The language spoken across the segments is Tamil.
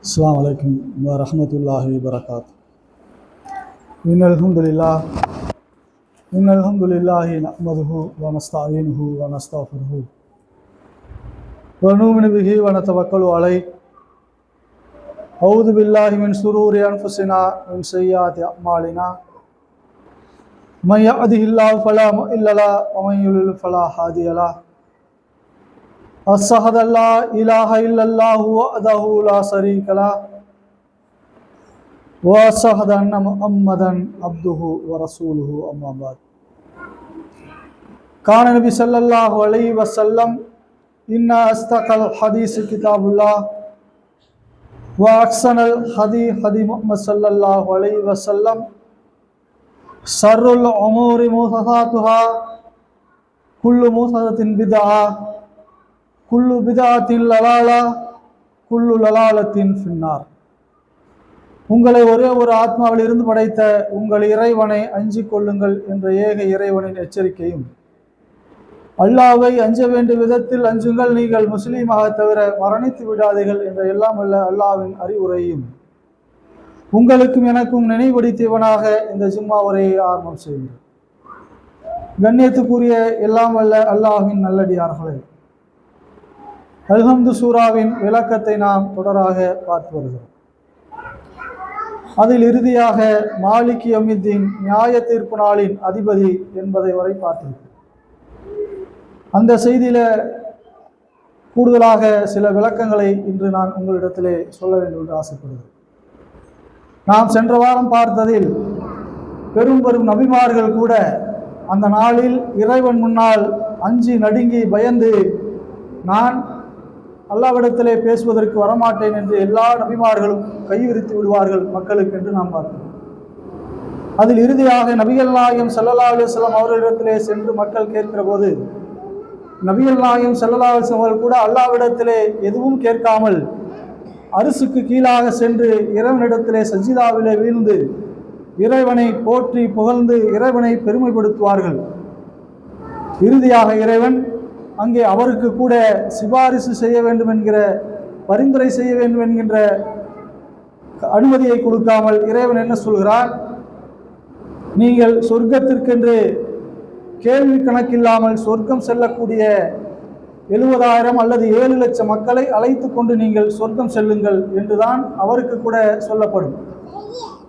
அஸ்ஸலாமு அலைக்கும் வரஹ்மத்துல்லாஹி வபரகாத்துஹு. இன்னல் ஹம்துலில்லாஹி நஹ்மதுஹு வ நஸ்தஈனுஹு வ நஸ்தக்ஃபிருஹு வ நு'மினு பிஹி வ நதவக்கலு அலைஹி. அஊது பில்லாஹி மின் ஷுரூரி அன்ஃபுஸினா வ மின் ஸய்யிஆத்தி அஅமாலினா. மன் யஹ்திஹில்லாஹு ஃபலா முضில்ல லஹு வ மன் யுض்லில் ஃபலா ஹாதிய லஹு. அஷ்ஹது அல்லா இலாஹ இல்லல்லாஹு வஹ்தஹு லா ஷரீக லஹு வ அஷ்ஹது அன்ன முஹம்மதன் அப்துஹு வ ரசூலுஹு. அம்மா பஅத். கான நபி ஸல்லல்லாஹு அலைஹி வஸல்லம் இன்ன அஸ்தகல் ஹதீஸ் கிதாபுல்லாஹ் வ அஹ்ஸனல் ஹதீ முஹம்மது ஸல்லல்லாஹு அலைஹி வஸல்லம். ஷர்ருல் உமூரி முஹ்தஸாத்துஹா குல்லு முஹ்தஸத்தின் பித்ஆ குல்லு பித்ஆத்தின் லலாலா குல்லு லலாலத்தின் ஃபின்னார். உங்களை ஒரே ஒரு ஆத்மாவில் இருந்து படைத்த உங்கள் இறைவனை அஞ்சிக் கொள்ளுங்கள் என்ற ஏக இறைவனின் எச்சரிக்கையும், அல்லாஹ்வை அஞ்ச வேண்டிய விதத்தில் அஞ்சுங்கள், நீங்கள் முஸ்லீமாக தவிர மரணித்து விடாதீர்கள் என்ற எல்லாம் வல்ல அல்லாஹ்வின் அறிவுரையும் உங்களுக்கும் எனக்கும் நினைவுபடுத்தியவனாக இந்த ஜும்மா உரையை ஆரம்பம் செய்கிறேன். கண்ணியத்துக்குரிய எல்லாம் வல்ல அல்லாஹ்வின் நல்லடியார்களே, அல்ஹம்து சூராவின் விளக்கத்தை நாம் தொடராக பார்த்து வருகிறோம். அதில் இறுதியாக மாலிக் யௌமித்தீன், நியாய தீர்ப்பு நாளின் அதிபதி என்பதை வரை பார்த்திருக்கிறோம். அந்த செய்தியில கூடுதலாக சில விளக்கங்களை இன்று நான் உங்களிடத்திலே சொல்ல வேண்டும் என்று ஆசைப்படுகிறேன். நாம் சென்ற வாரம் பார்த்ததில் பெரும் பெரும் நபிமார்கள் கூட அந்த நாளில் இறைவன் முன்னால் அஞ்சி நடுங்கி பயந்து நான் அல்லாஹ்விடத்திலே பேசுவதற்கு வரமாட்டேன் என்று எல்லா நபிமார்களும் கைவிரித்து விடுவார்கள் மக்களுக்கு என்று நாம் பார்த்தோம். அதில் இறுதியாக நபிகள் நாயகம் ஸல்லல்லாஹு அலைஹி வஸல்லம் அவர்களிடத்திலே சென்று மக்கள் கேட்கிற போது நபிகள் நாயகம் ஸல்லல்லாஹு அலைஹி வஸல்லம் அவர்கள் கூட அல்லாஹ்விடத்திலே எதுவும் கேட்காமல் அரிசுக்கு கீழாக சென்று இறைவனிடத்திலே சஜிதாவிலே வீழ்ந்து இறைவனை போற்றி புகழ்ந்து இறைவனை பெருமைப்படுத்துவார்கள். இறுதியாக இறைவன் அங்கே அவருக்கு கூட சிபாரிசு செய்ய வேண்டும் என்கிற, பரிந்துரை செய்ய வேண்டும் என்கின்ற அனுமதியை கொடுக்காமல் இறைவன் என்ன சொல்கிறார்? நீங்கள் சொர்க்கத்திற்கென்று கேள்வி கணக்கில்லாமல் சொர்க்கம் செல்லக்கூடிய 70,000 அல்லது 7 லட்சம் மக்களை அழைத்து கொண்டு நீங்கள் சொர்க்கம் செல்லுங்கள் என்றுதான் அவருக்கு கூட சொல்லப்படும்.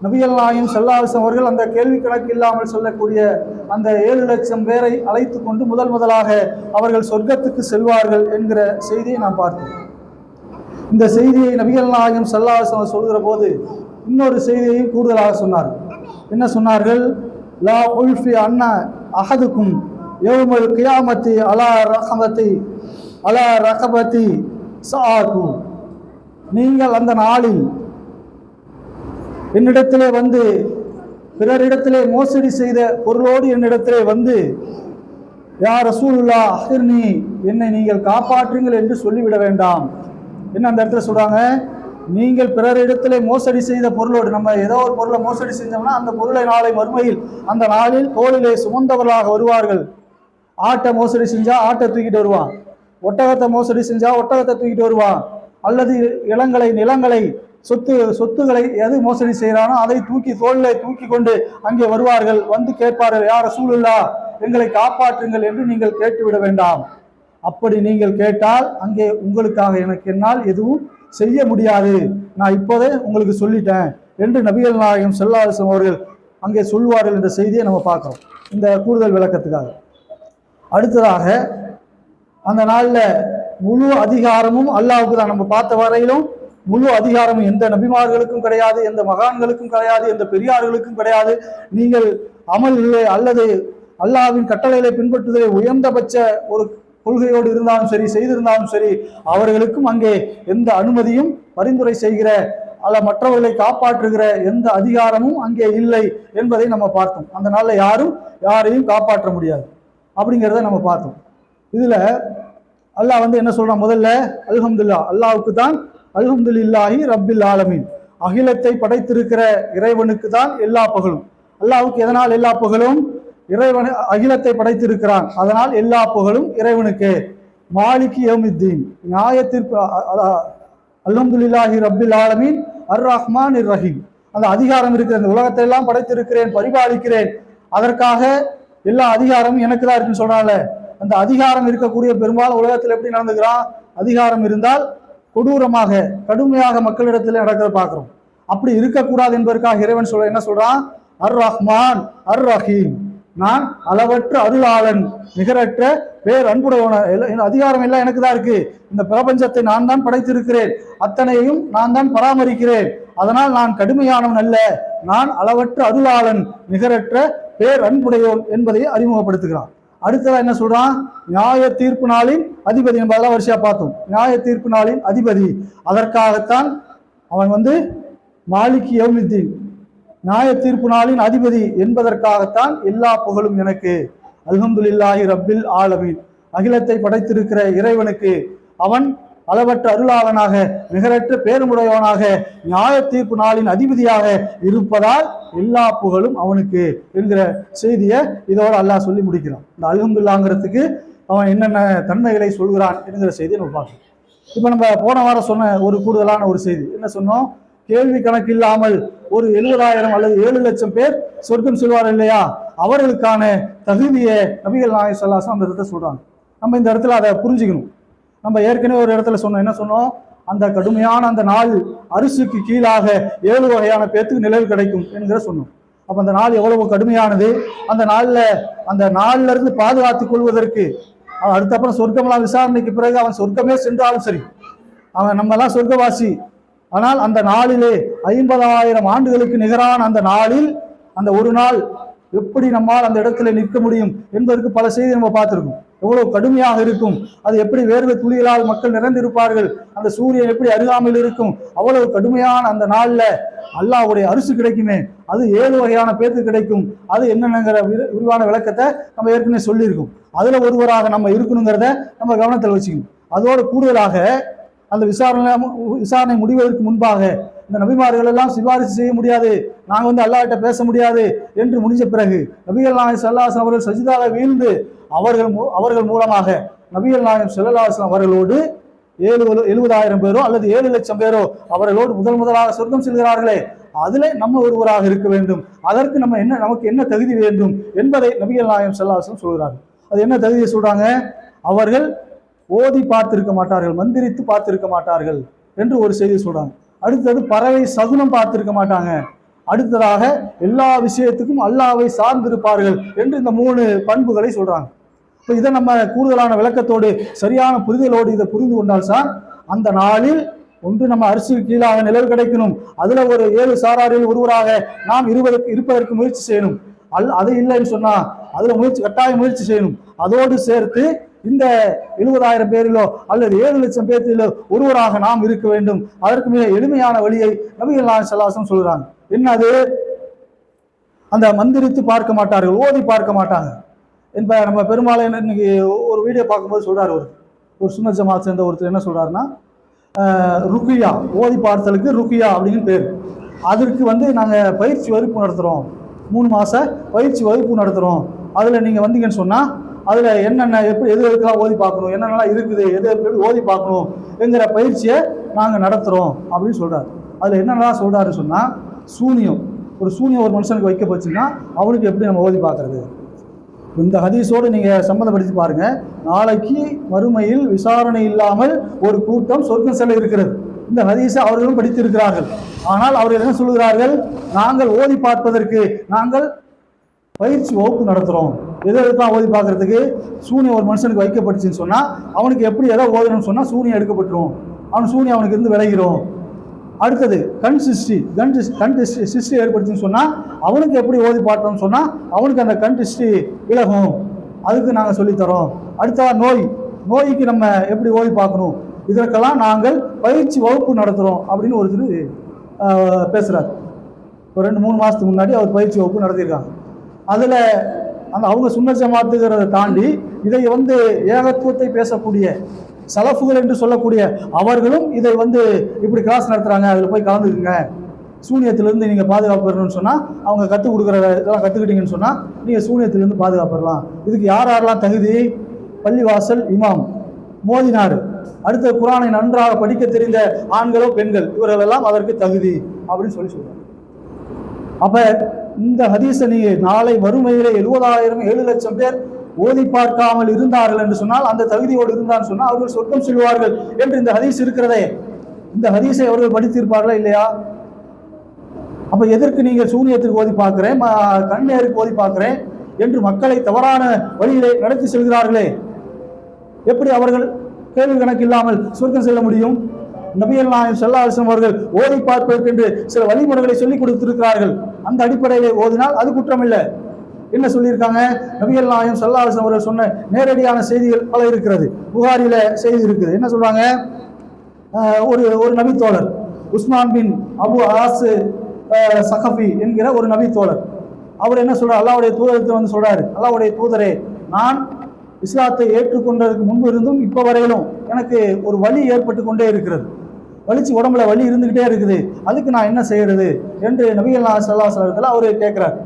நபிகள் நாயகம் ஸல்லல்லாஹு அலைஹி வஸல்லம் அவர்கள் அந்த கேள்வி கணக்கு இல்லாமல் சொல்லக்கூடிய அந்த 7 லட்சம் பேரை அழைத்து கொண்டு முதலாக அவர்கள் சொர்க்கத்துக்கு செல்வார்கள் என்கிற செய்தியை நாம் பார்த்தோம். இந்த செய்தியை நபிகள் நாயகம் ஸல்லல்லாஹு அலைஹி வஸல்லம் சொல்கிற போது இன்னொரு செய்தியையும் கூடுதலாக சொன்னார்கள். என்ன சொன்னார்கள்? லா உல்ஃபி அன்ன அஹதுக்கும் யௌமல் கியாமத்தி அலா ரகபத்தி சாகு. நீங்கள் அந்த நாளில் என்னிடத்திலே வந்து பிறரிடத்திலே மோசடி செய்த பொருளோடு என்னிடத்திலே வந்து யா ரசூலுல்லாஹ் அஹ்ர்னி, என்னை நீங்கள் காப்பாற்றுங்கள் என்று சொல்லிவிட வேண்டாம். என்ன அந்த இடத்துல சொல்றாங்க? நீங்கள் பிறரிடத்திலே மோசடி செய்த பொருளோடு, நம்ம ஏதோ ஒரு பொருளை மோசடி செஞ்சோம்னா அந்த பொருளை நாளை மறுமையில் அந்த நாளில் தோளிலே சுமந்தவர்களாக வருவார்கள். ஆட்டை மோசடி செஞ்சா ஆட்டை தூக்கிட்டு வருவான், ஒட்டகத்தை மோசடி செஞ்சா ஒட்டகத்தை தூக்கிட்டு வருவான், அல்லது நிலங்களை சொத்துக்களை எது மோசடி செய்கிறானோ அதை தோளிலே தூக்கி கொண்டு அங்கே வருவார்கள். வந்து கேட்பார்கள், யா ரசூலுல்லாஹ் எங்களை காப்பாற்றுங்கள் என்று நீங்கள் கேட்டுவிட வேண்டாம். அப்படி நீங்கள் கேட்டால் அங்கே உங்களுக்காக என்னால் எதுவும் செய்ய முடியாது, நான் இப்போதே உங்களுக்கு சொல்லிட்டேன் என்று நபிகள் நாயகம் ஸல்லல்லாஹு அலைஹி வஸல்லம் அவர்கள் அங்கே சொல்வார்கள் என்ற செய்தியை நம்ம பார்க்கிறோம். இந்த கூடுதல் விளக்கத்துக்காக அடுத்ததாக அந்த நாளில் முழு அதிகாரமும் அல்லாஹ்வுக்கு தான். நம்ம பார்த்த வரையிலும் முழு அதிகாரமும் எந்த நபிமார்களுக்கும் கிடையாது, எந்த மகான்களுக்கும் கிடையாது, எந்த பெரியார்களுக்கும் கிடையாது. நீங்கள் அமலிலே அல்லது அல்லாஹ்வின் கட்டளைகளை பின்பற்றுவதை உயர்ந்தபட்ச ஒரு கொள்கையோடு இருந்தாலும் சரி, செய்திருந்தாலும் சரி, அவர்களுக்கும் அங்கே எந்த அனுமதியும் பரிந்துரை செய்கிற அல்ல மற்றவர்களை காப்பாற்றுகிற எந்த அதிகாரமும் அங்கே இல்லை என்பதை நம்ம பார்த்தோம். அந்த நாளில் யாரையும் காப்பாற்ற முடியாது அப்படிங்கிறத நம்ம பார்த்தோம். இதுல அல்லாஹ் என்ன சொல்றான்? முதல்ல அல்ஹம்துலில்லாஹ், அல்லாஹ்வுக்கு தான், அல்ஹம்துலில்லாஹி ரப்பில் ஆலமீன், அகிலத்தை படைத்திருக்கிற இறைவனுக்கு தான் எல்லா புகழும். அல்லாஹ்வுக்கு எதனால் எல்லா புகழும்? இறைவன் அகிலத்தை படைத்திருக்கிறான், அதனால் எல்லா புகழும் இறைவனுக்கு. மாலிக் யௌமித்தீன், நியாய தீர்ப்பு அல்ஹம்துலில்லாஹி ரப்பில் ஆலமீன் அர் ரஹ்மான் இர் ரஹீம். அந்த அதிகாரம் இருக்கிற இந்த உலகத்தை எல்லாம் படைத்திருக்கிறேன், பரிபாலிக்கிறேன், அதற்காக எல்லா அதிகாரமும் எனக்கு தான் இருக்குன்னு சொல்றாங்கல்ல. அந்த அதிகாரம் இருக்கக்கூடிய பெரும்பாலும் உலகத்தில் எப்படி நடந்துக்கிறான்? அதிகாரம் இருந்தால் கொடூரமாக கடுமையாக மக்களிடத்தில் நடக்கிறத பார்க்கிறோம். அப்படி இருக்கக்கூடாது என்பதற்காக இறைவன் என்ன சொல்றான்? அர் ரஹ்மான் அர் ரஹீம், நான் அளவற்ற அருளாளன், நிகரற்ற பேர் அன்புடையவன. அதிகாரம் எல்லாம் எனக்கு தான் இருக்கு. இந்த பிரபஞ்சத்தை நான் தான் படைத்திருக்கிறேன், அத்தனையும் நான் தான் பராமரிக்கிறேன். அதனால் நான் கடுமையானவன் அல்ல, நான் அளவற்ற அருளாளன், நிகரற்ற பேர் அன்புடையோன் என்பதை அறிமுகப்படுத்துகிறான். அடுத்ததா என்ன சொல்றான்? நியாய தீர்ப்பு நாளின் அதிபதி என்பதெல்லாம் வரிசையா பார்த்தோம். நியாய தீர்ப்பு நாளின் அதிபதி, அதற்காகத்தான் அவன் மாலிக் யௌமித்தீன், நியாய தீர்ப்பு நாளின் அதிபதி என்பதற்காகத்தான் எல்லா புகழும் எனக்கு. அல்ஹம்துலில்லாஹி ரப்பில் ஆலமீன், அகிலத்தை படைத்திருக்கிற இறைவனுக்கு, அவன் அளவற்ற அருளாளனாக, நிகரற்ற பேருமுடையவனாக, நியாய தீர்ப்பு நாளின் அதிபதியாக இருப்பதால் எல்லா புகழும் அவனுக்கு என்கிற செய்தியை இதோட அல்லாஹ் சொல்லி முடிக்கிறான். இந்த அல்ஹம்துலில்லாஹ்ங்கிறதுக்கு அவன் என்னென்ன தன்மைகளை சொல்கிறான் என்கிற செய்தியை நம்ம பார்க்கணும். இப்போ நம்ம போன வாரம் சொன்ன ஒரு கூடுதலான ஒரு செய்தி என்ன சொன்னோம்? கேள்வி கணக்கு இல்லாமல் ஒரு 70,000 அல்லது 7 லட்சம் பேர் சொர்க்கம் செல்வார் இல்லையா, அவர்களுக்கான தகுதியை நபிகள் நாயகம் ஸல்லல்லாஹு அலைஹி வஸல்லம் அந்த இடத்துல சொல்றாங்க. நம்ம இந்த இடத்துல அதை புரிஞ்சுக்கணும். நம்ம ஏற்கனவே ஒரு இடத்துல சொன்னோம், என்ன சொன்னோம்? அந்த கடுமையான அந்த நாள் அரிசிக்கு கீழாக 7 வகையான பேத்துக்கு நிழல் கிடைக்கும் என்கிற சொன்னோம். அப்ப அந்த நாள் எவ்வளவு கடுமையானது. அந்த நாள்ல இருந்து பாதுகாத்துக் கொள்வதற்கு அடுத்தப்புறம் சொர்க்கமெல்லாம் விசாரணைக்கு பிறகு அவன் சொர்க்கமே சென்றாலும் சரி, அவன் நம்ம எல்லாம் சொர்க்கவாசி. ஆனால் அந்த நாளிலே 50,000 ஆண்டுகளுக்கு நிகரான அந்த நாளில் அந்த ஒரு நாள் எப்படி நம்மால் அந்த இடத்துல நிற்க முடியும் என்பதற்கு பல செய்தி நம்ம பார்த்திருக்கோம். எவ்வளவு கடுமையாக இருக்கும், அது எப்படி வேர்வை துளிகளால் மக்கள் நிறைந்திருப்பார்கள், அந்த சூரியன் எப்படி அருகாமையில் இருக்கும், அவ்வளவு கடுமையான அந்த நாள்ல அல்லாஹ்வுடைய அரிசி கிடைக்குமே, அது 7 வகையான பேத்து கிடைக்கும். அது என்னென்னங்கிற விரிவான விளக்கத்தை நம்ம ஏற்கனவே சொல்லியிருக்கோம். அதுல ஒருவராக நம்ம இருக்கணுங்கிறத நம்ம கவனத்தில் வச்சுக்கணும். அதோடு கூடுதலாக அந்த விசாரணை முடிவதற்கு முன்பாக இந்த நபிமார்கள் எல்லாம் சிபாரிசு செய்ய முடியாது, நாங்கள் அல்லாஹ்கிட்ட பேச முடியாது என்று முடிஞ்ச பிறகு நபிகள் நாயகம் ஸல்லல்லாஹு அலைஹி வஸல்லம் அவர்கள் சஜிதால வீழ்ந்து அவர்கள் மூலமாக நபிகள் நாயகம் ஸல்லல்லாஹு அலைஹி வஸல்லம் அவர்களோடு 70,000 பேரோ அல்லது 7 லட்சம் பேரோ அவர்களோடு முதலாக சொர்க்கம் செல்கிறார்களே, அதிலே நம்ம ஒருவராக இருக்க வேண்டும். அதற்கு நமக்கு என்ன தகுதி வேண்டும் என்பதை நபிகள் நாயகம் ஸல்லல்லாஹு அலைஹி வஸல்லம் சொல்கிறார்கள். அது என்ன தகுதியை சொல்றாங்க? அவர்கள் ஓதி பார்த்திருக்க மாட்டார்கள், மந்திரித்து பார்த்திருக்க மாட்டார்கள் என்று ஒரு செய்தி சொல்றாங்க. அடுத்தது பறவை சகுனம் பார்த்திருக்க மாட்டாங்க. அடுத்ததாக எல்லா விஷயத்துக்கும் அல்லாஹ்வை சார்ந்திருப்பார்கள் என்று இந்த 3 பண்புகளை சொல்றாங்க. இப்போ இதை நம்ம கூடுதலான விளக்கத்தோடு சரியான புரிதலோடு இதை புரிந்து கொண்டால் சார் அந்த நாளில் ஒன்று நம்ம அரிசிக்கு கீழாக நிழல் கிடைக்கணும், அதுல ஒரு 7 சாராரில் ஒருவராக நாம் இருப்பதற்கு முயற்சி செய்யணும். அது இல்லைன்னு சொன்னா அதுல கட்டாய முயற்சி செய்யணும். அதோடு சேர்த்து இந்த 70,000 பேரிலோ அல்லது 7 லட்சம் பேரிலோ ஒருவராக நாம் இருக்க வேண்டும். அதற்கு மிக எளிமையான வழியை நபிகள் நாயகம் ஸல்லல்லாஹு அலைஹி வஸல்லம் சொல்றாங்க. என்னது? அந்த மந்திரித்து பார்க்க மாட்டார்கள், ஓதி பார்க்க மாட்டாங்க. இப்ப நம்ம பெரும்பாலும் இன்னைக்கு ஒரு வீடியோ பார்க்கும்போது சொல்றாரு, ஒரு சுன்னத் ஜமாத் சேர்ந்த ஒருத்தர் என்ன சொல்றாருன்னா, ருக்கியா, ஓதி பார்த்தலுக்கு ருக்கியா அப்படின்னு பேர். அதற்கு நாங்கள் பயிற்சி வகுப்பு நடத்துகிறோம், 3 மாத பயிற்சி வகுப்பு நடத்துகிறோம். அதில் நீங்கள் வந்தீங்கன்னு சொன்னால் அதில் என்னென்ன எதுக்கெல்லாம் ஓதி பார்க்கணும், என்னென்னலாம் இருக்குது, எப்படி ஓதி பார்க்கணும் என்கிற பயிற்சியை நாங்கள் நடத்துகிறோம் அப்படின்னு சொல்கிறார். அதில் என்னென்னலாம் சொல்கிறாருன்னு சொன்னால், சூனியம் ஒரு மனுஷனுக்கு வைக்கப்பச்சுன்னா அவனுக்கு எப்படி நம்ம ஓதி பார்க்குறது, இந்த ஹதீஸோடு நீங்கள் சம்மந்தப்படுத்தி பாருங்கள். நாளைக்கு மறுமையில் விசாரணை இல்லாமல் ஒரு கூட்டம் சொர்க்கம் செல்ல இருக்கிறது. இந்த ஹதீஸை அவர்களும் படித்திருக்கிறார்கள். ஆனால் அவர்கள் என்ன சொல்கிறார்கள்? நாங்கள் ஓதி பார்ப்பதற்கு நாங்கள் பயிற்சி வகுப்பு நடத்துகிறோம். எதற்கெல்லாம் ஓதி பார்க்கறதுக்கு? சூனியம் ஒரு மனுஷனுக்கு வைக்கப்பட்டுச்சுன்னு சொன்னால் அவனுக்கு எப்படி எதை ஓதணும்னு சொன்னால் சூனியம் எடுக்கப்பட்டுரும், சூனியம் அவனுக்கு இருந்து விளைகிறோம். அடுத்தது கண் சிருஷ்டி ஏற்படுச்சுன்னு சொன்னால் அவனுக்கு எப்படி ஓதி பார்த்தோம்னு சொன்னால் அவனுக்கு அந்த கண் சிருஷ்டி விலகும், அதுக்கு நாங்கள் சொல்லித்தரோம். அடுத்ததா நோய்க்கு நம்ம எப்படி ஓதி பார்க்கணும், இதற்கெல்லாம் நாங்கள் பயிற்சி வகுப்பு நடத்துகிறோம் அப்படின்னு ஒருத்தர் பேசுகிறார். ஒரு 2-3 மாதத்துக்கு முன்னாடி அவர் பயிற்சி வகுப்பு நடத்தியிருக்காங்க. அதில் அவங்க சுன்னத் ஜமாத்துங்கிறத தாண்டி இதை ஏகத்துவத்தை பேசக்கூடிய சலஃபுகள் என்று சொல்லக்கூடிய அவர்களும் இதை இப்படி கிளாஸ் நடத்துகிறாங்க, அதில் போய் கலந்துக்குங்க, சூனியத்திலிருந்து நீங்கள் பாதுகாப்பு பெறணும்னு சொன்னால் அவங்க கற்றுக் கொடுக்குற இதெல்லாம் கற்றுக்கிட்டீங்கன்னு சொன்னால் நீங்கள் சூனியத்திலிருந்து பாதுகாப்பு பெறலாம். இதுக்கு யாரெல்லாம் தகுதி? பள்ளிவாசல் இமாம் மோதினார், அடுத்த குர்ஆனை நன்றாக படிக்க தெரிந்த ஆண்களோ பெண்கள் இவர்களெல்லாம் அதற்கு தகுதி அப்படின்னு சொல்றாங்க. அப்ப இந்த ஹதீஸை நீங்க நாளை வறுமையிலே 70,000 7 லட்சம் பேர் ஓதி பார்க்காமல் இருந்தார்கள் என்று சொன்னால், அந்த தகுதியோடு இருந்தான்னு சொன்னால் அவர்கள் சொர்க்கம் செல்வார்கள் என்று இந்த ஹதீஸ் இருக்கிறதே, இந்த ஹதீஸை அவர்கள் படித்திருப்பார்களா இல்லையா? அப்ப எதற்கு நீங்கள் சூனியத்திற்கு ஓதி பார்க்கிறேன், கண்ணேருக்கு ஓதி பார்க்கிறேன் என்று மக்களை தவறான வழியிலே நடத்தி செல்கிறார்களே, எப்படி அவர்கள் கேள்வி கணக்கு இல்லாமல் சொர்க்கம் செல்ல முடியும்? நபிகள் நாயகம் ஸல்லல்லாஹு அலைஹி வஸல்லம் அவர்கள் ஓதி பார்ப்பதற்கென்று சில வழிமுறைகளை சொல்லிக் கொடுத்திருக்கிறார்கள். அந்த அடிப்படையிலே ஓதினால் அது குற்றம் இல்லை. என்ன சொல்லியிருக்காங்க? நபிகள் நாயகம் ஸல்லல்லாஹு அலைஹி வஸல்லம் அவர்கள் சொன்ன நேரடியான செய்திகள் பல இருக்கிறது. புகாரில செய்தி இருக்குது. என்ன சொல்றாங்க? ஒரு நபி தோழர் உஸ்மான் பின் அபு ஆஸ் சகஃபி என்கிற ஒரு நபி தோழர், அவர் என்ன சொல்றார்? அல்லாஹ்வுடைய தூதரத்தை வந்து சொல்றாரு, அல்லாஹ்வுடைய தூதரே, நான் இஸ்லாத்தை ஏற்றுக்கொண்டதற்கு முன்பு இருந்தும் இப்போ வரையிலும் எனக்கு ஒரு வலி ஏற்பட்டு கொண்டே இருக்கிறது, வலிச்சு உடம்புல வலி இருந்துகிட்டே இருக்குது, அதுக்கு நான் என்ன செய்யறது என்று நபிகள் நாயகம் ஸல்லல்லாஹு அலைஹி வஸல்லம் அவர் கேட்கிறார்.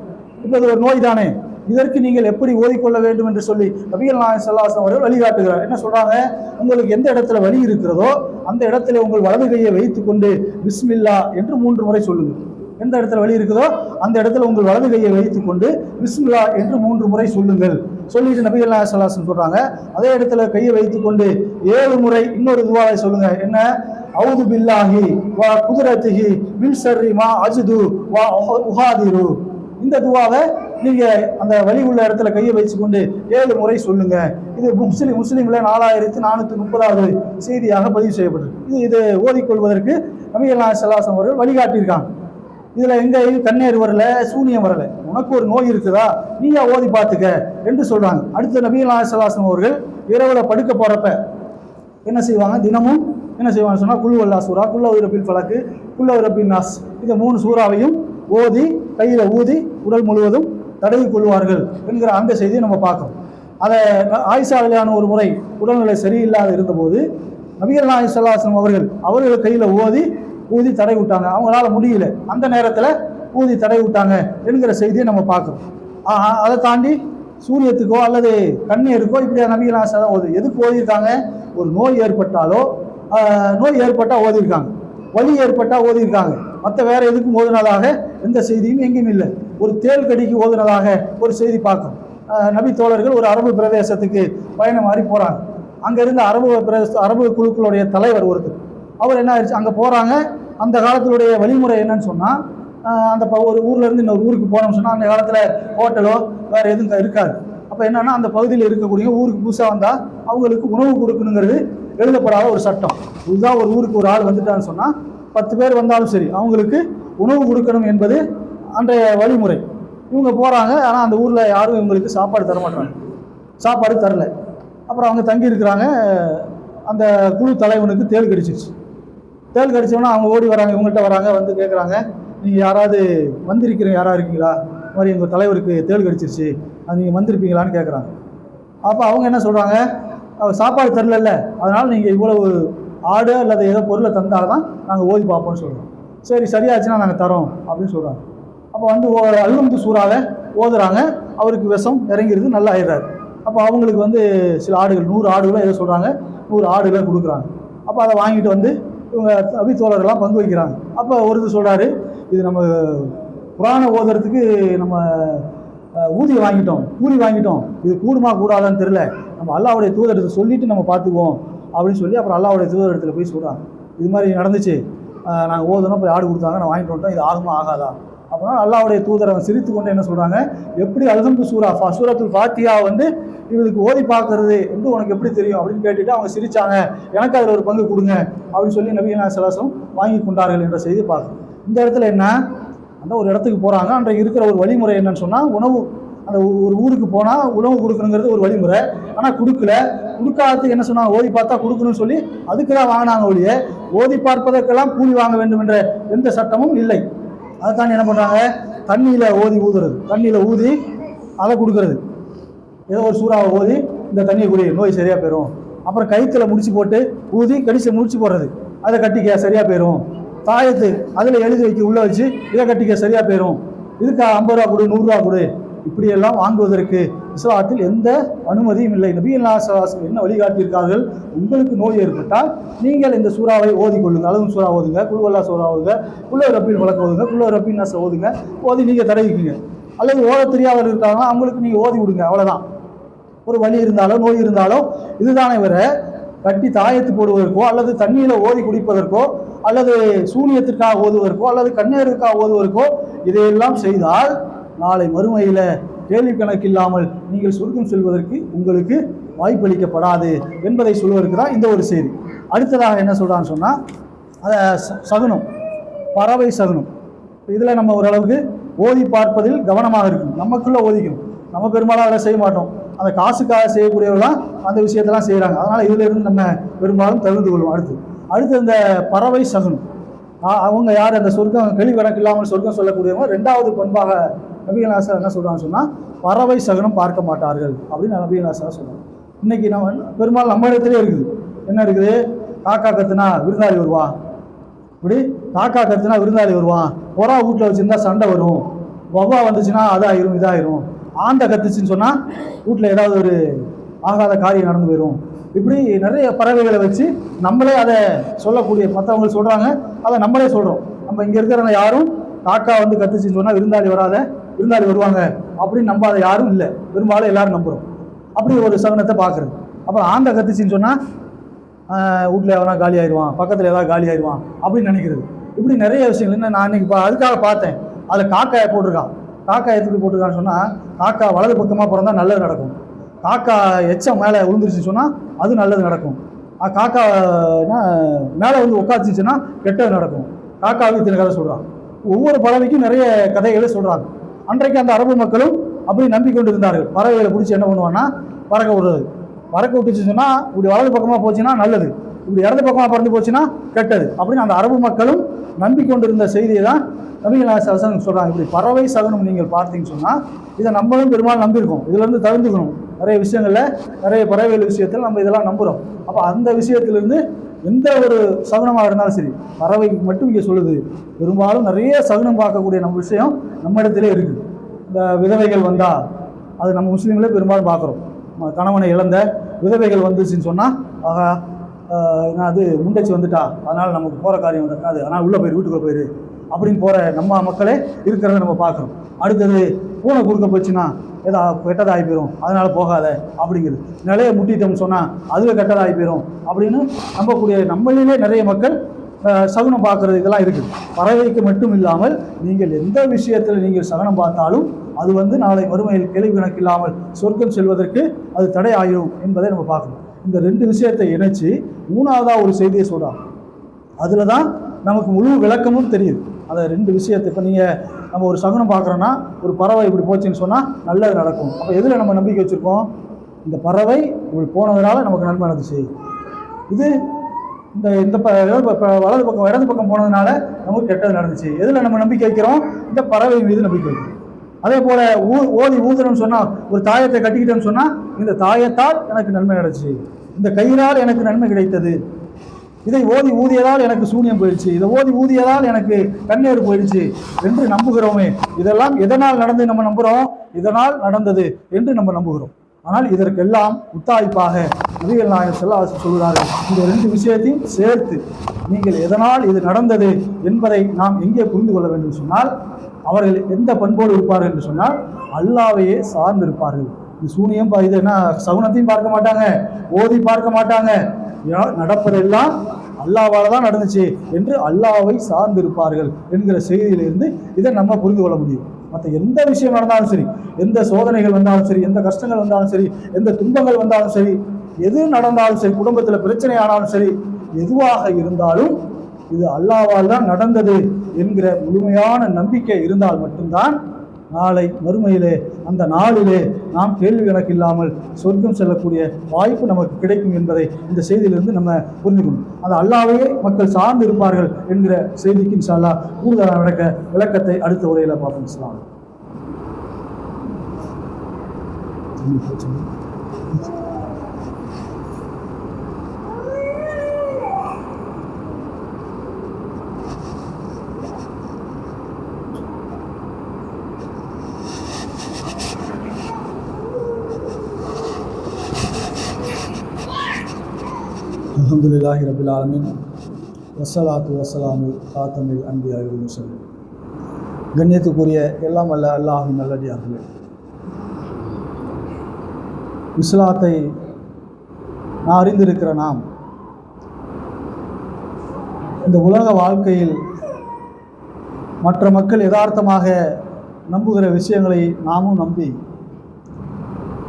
இப்போ இது ஒரு நோய் தானே, இதற்கு நீங்கள் எப்படி ஓதிக்கொள்ள வேண்டும் என்று சொல்லி நபிகள் நாயகம் ஸல்லல்லாஹு அலைஹி வஸல்லம் அவர்கள் வழிகாட்டுகிறார். என்ன சொல்றாங்க? உங்களுக்கு எந்த இடத்துல வலி இருக்கிறதோ அந்த இடத்துல உங்கள் வலது கையை வைத்துக்கொண்டு பிஸ்மில்லா என்று 3 முறை சொல்லுங்கள். எந்த இடத்துல வலி இருக்குதோ அந்த இடத்துல உங்கள் வலது கையை வைத்துக்கொண்டு பிஸ்மில்லா என்று 3 முறை சொல்லுங்கள். சொல்லிட்டு நபிகள் நாயகம் ஸல்லல்லாஹு அலைஹி வஸல்லம் சொல்றாங்க, அதே இடத்துல கையை வைத்துக்கொண்டு 7 முறை இன்னொரு துஆவை சொல்லுங்க. என்ன? அவுது பில்லாஹி வ குத்ரத்திஹி மின் ஷர்ரி மா அஜ்து வ உஹாதிரு. இந்த துஆவை நீங்க அந்த வலி உள்ள இடத்துல கையை வச்சுக்கொண்டு 7 முறை சொல்லுங்க. இது முஸ்லிம்ல 4430வது செய்தியாக பதிவு செய்யப்பட்டிருக்கு. இது ஓதிக்கொள்வதற்கு நபிகள் நாயகம் ஸல்லல்லாஹு அலைஹி வஸல்லம் அவர்கள் வழிகாட்டியிருக்காங்க. இதுல எங்கேயும் கண்ணேர் வரல, சூனியம் வரல, உனக்கு ஒரு நோய் இருக்குதா, நீயா ஓதி பார்த்துக்க என்று சொல்றாங்க. அடுத்த நபிகள் நாயகம் ஸல்லல்லாஹு அலைஹி வஸல்லம் அவர்கள் இரவுல படுக்க போறப்ப என்ன செய்வாங்க? தினமும் என்ன செய்வாங்க சொன்னா, குல் வல்லா சூரா, குல்லு ரப்பில் ஃபலக், குல்லு ரப்பின் நாஸ், இந்த 3 சூறாவையும் ஓதி கையில ஊதி உடல் முழுவதும் தடவி கொள்வார்கள் என்கிற அந்த செய்தியை நம்ம பார்க்கணும். அதை ஆயிஷா ரலியல்லாஹு ஒரு முறை உடல்நிலை சரியில்லாத இருந்தபோது நபிகள் நாயகம் ஸல்லல்லாஹு அலைஹி வஸல்லம் அவர்கள் கையில ஊதி தடை விட்டாங்க. அவங்களால முடியல, அந்த நேரத்தில் ஊதி தடை விட்டாங்க என்கிற செய்தியை நம்ம பார்க்குறோம். அதை தாண்டி சூரியத்துக்கோ அல்லது கண்ணீருக்கோ இப்படியா நபிகள் நாயகம் ஸல்லல்லாஹு அலைஹி வஸல்லம் எதுக்கு ஓதியிருக்காங்க? ஒரு நோய் ஏற்பட்டாலோ, நோய் ஏற்பட்டால் ஓதியிருக்காங்க, வலி ஏற்பட்டால் ஓதியிருக்காங்க. மற்ற வேற எதுக்கும் ஓதுனதாக எந்த செய்தியும் எங்கேயும் இல்லை. ஒரு தேள் கடிக்கு ஓதுனதாக ஒரு செய்தி பார்க்கணும். நபி தோழர்கள் ஒரு அரபு பிரதேசத்துக்கு பயணம் மாறி போகிறாங்க. அங்கேருந்து அரபு குழுக்களுடைய தலைவர் ஒருத்தர், அவர் என்ன ஆயிடுச்சு, அங்கே போகிறாங்க. அந்த காலத்தினுடைய வழிமுறை என்னன்னு சொன்னால், அந்த ஒரு ஊர்லேருந்து இன்னொரு ஊருக்கு போனோம்னு சொன்னால் அந்த காலத்தில் ஹோட்டலோ வேறு எதுவும் இருக்காது. அப்போ என்னன்னா, அந்த பகுதியில் இருக்கக்கூடிய ஊருக்கு புதுசாக வந்தால் அவங்களுக்கு உணவு கொடுக்கணுங்கிறது எழுதப்படாத ஒரு சட்டம். இதுதான் ஒரு ஊருக்கு ஒரு ஆள் வந்துட்டான்னு சொன்னால் 10 பேர் வந்தாலும் சரி அவங்களுக்கு உணவு கொடுக்கணும் என்பது அன்றைய வழிமுறை. இவங்க போகிறாங்க, ஆனால் அந்த ஊரில் யாரும் இவங்களுக்கு சாப்பாடு தர மாட்டாங்க, சாப்பாடு தரல. அப்புறம் அவங்க தங்கி இருக்கிறாங்க. அந்த குழு தலைவனுக்கு தேள் கடிச்சிருச்சு. தேள் கடிச்சோன்னா அவங்க ஓடி வராங்க, இவங்கள்ட்ட வராங்க, வந்து கேட்குறாங்க, நீங்கள் யாராவது வந்திருக்கிறீங்க, யாராக இருக்கீங்களா, இந்த மாதிரி எங்கள் தலைவருக்கு தேள் கடிச்சிருச்சு, அது நீங்கள் வந்திருப்பீங்களான்னு கேட்குறாங்க. அப்போ அவங்க என்ன சொல்கிறாங்க, சாப்பாடு தரல, அதனால் நீங்கள் இவ்வளவு ஆடு அல்லது ஏதோ பொருளை தந்தால் தான் நாங்கள் ஓதி பார்ப்போம்னு சொல்கிறோம். சரி, சரியாச்சுன்னா நாங்கள் தரோம் அப்படின்னு சொல்கிறாங்க. அப்போ வந்து அல்ஹம்து சூறாவை ஓதுறாங்க, அவருக்கு விஷம் இறங்கிடுது, நல்லா ஆயிடுறாரு. அப்போ அவங்களுக்கு வந்து சில ஆடுகள் 100 ஆடுகளை ஏதோ சொல்கிறாங்க, 100 ஆடுகளை கொடுக்குறாங்க. அப்போ அதை வாங்கிட்டு வந்து இவங்க நபி தோழர்கள்லாம் பங்கு வைக்கிறாங்க. அப்போ ஒருத்தர் சொல்கிறாரு, இது நம்ம குர்ஆனை ஓதுறதுக்கு நம்ம ஊதியம் வாங்கிட்டோம், கூலி வாங்கிட்டோம், இது கூடுமா கூடாதான்னு தெரியல, நம்ம அல்லாஹ்வுடைய தூதரத்தை சொல்லிட்டு நம்ம பார்த்துக்குவோம் அப்படின்னு சொல்லி அப்புறம் அல்லாஹ்வுடைய தூதரத்தில் போய் சொல்கிறாங்க, இது மாதிரி நடந்துச்சு, நாங்கள் ஓதணும், போய் ஆடு கொடுத்தாங்க, நான் வாங்கிட்டு வந்துட்டோம், இது ஆகுமா ஆகாதா? அப்படின்னா அல்லாஹ்வுடைய தூதரை சிரித்து கொண்டு என்ன சொல்கிறாங்க, எப்படி அல்ஹம்து சூரத்துல் ஃபாத்திஹா வந்து இவளுக்கு ஓதி பார்க்கறது என்று உனக்கு எப்படி தெரியும் அப்படின்னு கேட்டுட்டு அவங்க சிரித்தாங்க, எனக்கு அதில் ஒரு பங்கு கொடுங்க அப்படின்னு சொல்லி நபிகள் நாயகம் ஸல்லல்லாஹு அலைஹி வஸல்லம் வாங்கி கொண்டார்கள் என்ற செய்தி பார்க்கணும். இந்த இடத்துல என்ன, அந்த ஒரு இடத்துக்கு போகிறாங்க, அன்றைக்கு இருக்கிற ஒரு வழிமுறை என்னன்னு சொன்னால், உணவு, அந்த ஒரு ஊருக்கு போனால் உணவு கொடுக்கணுங்கிறது ஒரு வழிமுறை. ஆனால் கொடுக்காததுக்கு என்ன சொன்னாங்க, ஓதி பார்த்தா கொடுக்கணும்னு சொல்லி அதுக்கு தான் வாங்கினாங்க ஒழிய ஓதி பார்ப்பதற்கெல்லாம் கூலி வாங்க வேண்டும் என்ற எந்த சட்டமும் இல்லை. அதை தாண்டி என்ன பண்ணுறாங்க, தண்ணியில் ஊதுறது, தண்ணியில் ஊதி அதை கொடுக்கறது, ஏதோ ஒரு சூறாவை ஓதி இந்த தண்ணியை குடி, நோய் சரியாக போயிடும். அப்புறம் கயிற்றுல முடிச்சு போட்டு ஊதி கடிச்சு முடிச்சு போடுறது, அதை கட்டிக்க சரியாக போயிடும். தாயத்து அதில் எழுதி வைக்க உள்ளே வச்சு இதை கட்டிக்க சரியாக போயிடும். இதுக்கு 50 ரூபா கொடு, 100 ரூபா கொடு, இப்படியெல்லாம் வாங்குவதற்கு இஸ்லாத்தில் எந்த அனுமதியும் இல்லை. நபிகள் நாயகம் என்ன வழிகாட்டியிருக்கார்கள்? உங்களுக்கு நோய் ஏற்பட்டால் நீங்கள் இந்த சூறாவை ஓதிக்கொள்ளுங்க. அளவும் சூறா ஓதுங்க, குழுவல்லா சூறா ஓதுங்க, குள்ள ரப்பின் வழக்க ஓதுங்க, குள்ள ரப்பின் நாச ஓதுங்க, ஓதி நீங்கள் தடவிக்குங்க. அல்லது ஓத தெரியாதவர் இருக்காங்கன்னா அவங்களுக்கு நீங்கள் ஓதி விடுங்க, அவ்வளோதான். ஒரு வலி இருந்தாலோ நோய் இருந்தாலோ இதுதானே வர கட்டி தாயத்து போடுவதற்கோ அல்லது தண்ணீரை ஓதி குடிப்பதற்கோ அல்லது சூனியத்திற்காக ஓதுவதற்கோ அல்லது கண்ணீருக்காக ஓதுவதற்கோ இதையெல்லாம் செய்தால் நாளை மறுமையில கேள்வி கணக்கில்லாமல் நீங்கள் சொர்க்கம் செல்வதற்கு உங்களுக்கு வாய்ப்பளிக்கப்படாது என்பதை சொல்வதற்கு தான் இந்த ஒரு செய்தி. அடுத்ததாக என்ன சொல்றான்னு சொன்னா சகுனம், பறவை சகுனம். இதில் நம்ம ஓரளவுக்கு ஓதி பார்ப்பதில் கவனமாக இருக்கும். நமக்குள்ள ஓதிக்கணும். நம்ம பெரும்பாலும் அதை செய்ய மாட்டோம். அந்த காசுக்காக செய்யக்கூடியவர்கள் அந்த விஷயத்தெல்லாம் செய்கிறாங்க. அதனால் இதில் இருந்து நம்ம பெரும்பாலும் தகுந்து கொள்வோம். அடுத்து இந்த பறவை சகுனம், அவங்க யார்? அந்த சொர்க்கம் கேள்வி கணக்கு இல்லாமல் சொர்க்கம் சொல்லக்கூடியவங்க. ரெண்டாவது பண்பாக நபிகள் நாயகம் என்ன சொல்கிறான்னு சொன்னால் பறவை சகுனம் பார்க்க மாட்டார்கள் அப்படின்னு நபிகள் நாயகம் சொல்கிறாங்க. இன்னைக்கு நம்ம பெரும்பாலும் நம்ம இடத்துலேயே இருக்குது. என்ன இருக்குது? காக்கா கத்துனா விருந்தாளி வருவான், இப்படி காக்கா கத்துனா விருந்தாளி வருவான், புறா வீட்டில் வச்சுருந்தா சண்டை வரும், வவ்வா வந்துச்சுன்னா அதாயிரும் இதாயிரும், ஆண்டை கத்துச்சுன்னு சொன்னால் வீட்டில் ஏதாவது ஒரு ஆகாத காரியம் நடந்து போயிடும். இப்படி நிறைய பறவைகளை வச்சு நம்மளே அதை சொல்லக்கூடிய, மற்றவங்க சொல்கிறாங்க, அதை நம்மளே சொல்கிறோம். நம்ம இங்கே இருக்கிறவங்க யாரும் காக்கா வந்து கத்துச்சுன்னு சொன்னால் விருந்தாளி வராத, விருந்தாளி வருவாங்க அப்படின்னு நம்பாத யாரும் இல்லை. பெரும்பாலும் எல்லாரும் நம்புகிறோம். அப்படி ஒரு சகுனத்தை பார்க்குறது. அப்புறம் ஆண்டை கத்துச்சின்னு சொன்னால் வீட்டில் எவனா காலி ஆயிடுவான், பக்கத்தில் ஏதாவது காலி ஆயிடுவான் அப்படின்னு நினைக்கிறது. இப்படி நிறைய விஷயங்கள். என்ன நான் இன்னைக்கு அதுக்காக பார்த்தேன், அதில் காக்காயை போட்டிருக்கான். காக்கா எதுக்கு போட்டிருக்கான்னு சொன்னால் காக்கா வலது பக்கமாக பிறந்தா நல்லது நடக்கும், காக்கா எச்சம் மேலே விழுந்துருச்சுன்னு சொன்னால் அது நல்லது நடக்கும், காக்கா மேலே வந்து உட்காந்துச்சுன்னா கெட்டது நடக்கும். காக்காவுக்கு இத்தனை கதை சொல்கிறான். ஒவ்வொரு பறவைக்கும் நிறைய கதைகளை சொல்கிறாங்க. அன்றைக்கு அந்த அரபு மக்களும் அப்படி நம்பிக்கொண்டு இருந்தார்கள். பறவைகளை பிடிச்சி என்ன பண்ணுவான்னா பறக்க விடுறது. பறக்க விட்டுச்சு சொன்னால் இப்படி வலது பக்கமாக போச்சுன்னா நல்லது, இப்படி இடது பக்கமாக பறந்து போச்சுன்னா கெட்டது அப்படின்னு அந்த அரபு மக்களும் நம்பிக்கொண்டிருந்த செய்தியை தான் நபிகள் நாயகம் சொல்கிறாங்க. இப்படி பறவை சகுனம் நீங்கள் பார்த்தீங்கன்னு சொன்னால் இதை நம்மளும் பெரும்பாலும் நம்பியிருக்கோம். இதுலேருந்து தவிர்த்துக்கணும். நிறைய விஷயங்களில், நிறைய பறவைகள் விஷயத்தில் நம்ம இதெல்லாம் நம்புகிறோம். அப்போ அந்த விஷயத்திலிருந்து எந்த ஒரு சகுனமாக இருந்தாலும் சரி, பறவைக்கு மட்டும் இங்கே சொல்லுது. பெரும்பாலும் நிறைய சகுனம் பார்க்கக்கூடிய நம்ம விஷயம் நம்ம இடத்துல இருக்குது. இந்த விதவைகள் வந்தால் அது நம்ம முஸ்லீம்களே பெரும்பாலும் பார்க்குறோம். கணவனை இழந்த விதவைகள் வந்துச்சுன்னு சொன்னால் ஆகா அது முண்டச்சி வந்துட்டா, அதனால் நமக்கு போகிற காரியம் நடக்காது, அதனால் உள்ளே போயிரு, வீட்டுக்குள்ளே போயிரு அப்படின்னு போகிற நம்ம மக்களே இருக்கிறத நம்ம பார்க்குறோம். அடுத்தது பூனை குறுக்க போச்சுன்னா ஏதா கெட்டதாகி போயிடும், அதனால் போகாத அப்படிங்கிறது. நிலையை முட்டிட்டோம்னு சொன்னால் அதுவே கெட்டதாகி போயிடும் அப்படின்னு நம்பக்கூடிய நம்மளிலே நிறைய மக்கள் சகுனம் பார்க்குறது இதெல்லாம் இருக்குது. பறவைக்கு மட்டும் இல்லாமல் நீங்கள் எந்த விஷயத்தில் நீங்கள் சகுனம் பார்த்தாலும் அது வந்து நாளை மறுமையில் கேள்வி கணக்கு இல்லாமல் சொர்க்கம் செல்வதற்கு அது தடை ஆகிடும் என்பதை நம்ம பார்க்கணும். இந்த ரெண்டு விஷயத்தை இணைச்சு மூணாவதாக ஒரு செய்தியை சொல்கிறாங்க. அதில் தான் நமக்கு முழு விளக்கமும் தெரியுது. அந்த ரெண்டு விஷயத்தை இப்போ நம்ம ஒரு சகுனம் பார்க்குறோன்னா ஒரு பறவை இப்படி போச்சுன்னு சொன்னால் நல்லது நடக்கும். அப்போ எதில் நம்ம நம்பிக்கை வச்சுருக்கோம்? இந்த பறவை இப்படி போனதுனால நமக்கு நன்மை நடந்துச்சு, இது இந்த இந்த வலது பக்கம் இடது பக்கம் போனதுனால நமக்கு கெட்டது நடந்துச்சு. எதில் நம்ம நம்பிக்கை வைக்கிறோம்? இந்த பறவை மீது நம்பிக்கை வைக்கிறோம். அதே போல் ஓதி ஊதுறோம்னு சொன்னால், ஒரு தாயத்தை கட்டிக்கிட்டோன்னு சொன்னால் இந்த தாயத்தால் எனக்கு நன்மை கிடைச்சு, இந்த கயிறால் எனக்கு நன்மை கிடைத்தது, இதை ஓதி ஊதியதால் எனக்கு சூனியம் போயிடுச்சு, இதை ஓதி ஊதியதால் எனக்கு கண்ணீர் போயிடுச்சு என்று நம்புகிறோமே. இதெல்லாம் எதனால் நடந்து நம்ம நம்புகிறோம்? இதனால் நடந்தது என்று நம்ம நம்புகிறோம். ஆனால் இதற்கெல்லாம் உத்தாய்ப்பாக நபிகள் நாயகம் ஸல்லல்லாஹு அலைஹி வஸல்லம் சொல்கிறார்கள், இந்த ரெண்டு விஷயத்தையும் சேர்த்து நீங்கள் எதனால் இது நடந்தது என்பதை நாம் எங்கே புரிந்து கொள்ள வேண்டும் சொன்னால், அவர்கள் எந்த பண்போடு இருப்பார்கள் என்று சொன்னால் அல்லாஹ்வையே சார்ந்து இருப்பார்கள். இந்த சூனியம் இது என்ன சகுனத்தையும் பார்க்க மாட்டாங்க, ஓதி பார்க்க மாட்டாங்க, நடப்பதெல்லாம் அல்லாஹ்வால தான் நடந்துச்சு என்று அல்லாஹ்வை சார்ந்து இருப்பார்கள் என்கிற செய்தியிலிருந்து இதை நம்ம புரிந்து கொள்ள முடியும். மற்ற எந்த விஷயம் நடந்தாலும் சரி, எந்த சோதனைகள் வந்தாலும் சரி, எந்த கஷ்டங்கள் வந்தாலும் சரி, எந்த துன்பங்கள் வந்தாலும் சரி, எது நடந்தாலும் சரி, குடும்பத்தில் பிரச்சனை ஆனாலும் சரி, எதுவாக இருந்தாலும் இது அல்லாஹ்வால் தான் நடந்தது என்கிற முழுமையான நம்பிக்கை இருந்தால் மட்டும்தான் நாளை மறுமையிலே அந்த நாளிலே நாம் கேள்வி கணக்கு இல்லாமல் சொர்க்கம் செல்லக்கூடிய வாய்ப்பு நமக்கு கிடைக்கும் என்பதை இந்த செய்தியிலிருந்து நம்ம புரிஞ்சுக்கணும். அந்த அல்லாஹ்வையே மக்கள் சார்ந்து இருப்பார்கள் என்கிற செய்திக்கு இன்ஷா அல்லாஹ் கூடுதலான விளக்கத்தை அடுத்த உரையில் பார்ப்போம். இஸ்லாம் அல்ஹம்துலில்லாஹி ரபில் ஆலமீன் வஸ்ஸலாத்து வஸ்ஸலாமு காத்தமில் அன்பியாய் முஸல்லிம். கண்ணியத்துக்குரிய எல்லாம் அல்ல அல்லாஹ்வின் நல்லடியார்களே, இஸ்லாத்தை நான் அறிந்திருக்கிற நாம் இந்த உலக வாழ்க்கையில் மற்ற மக்கள் யதார்த்தமாக நம்புகிற விஷயங்களை நாமும் நம்பி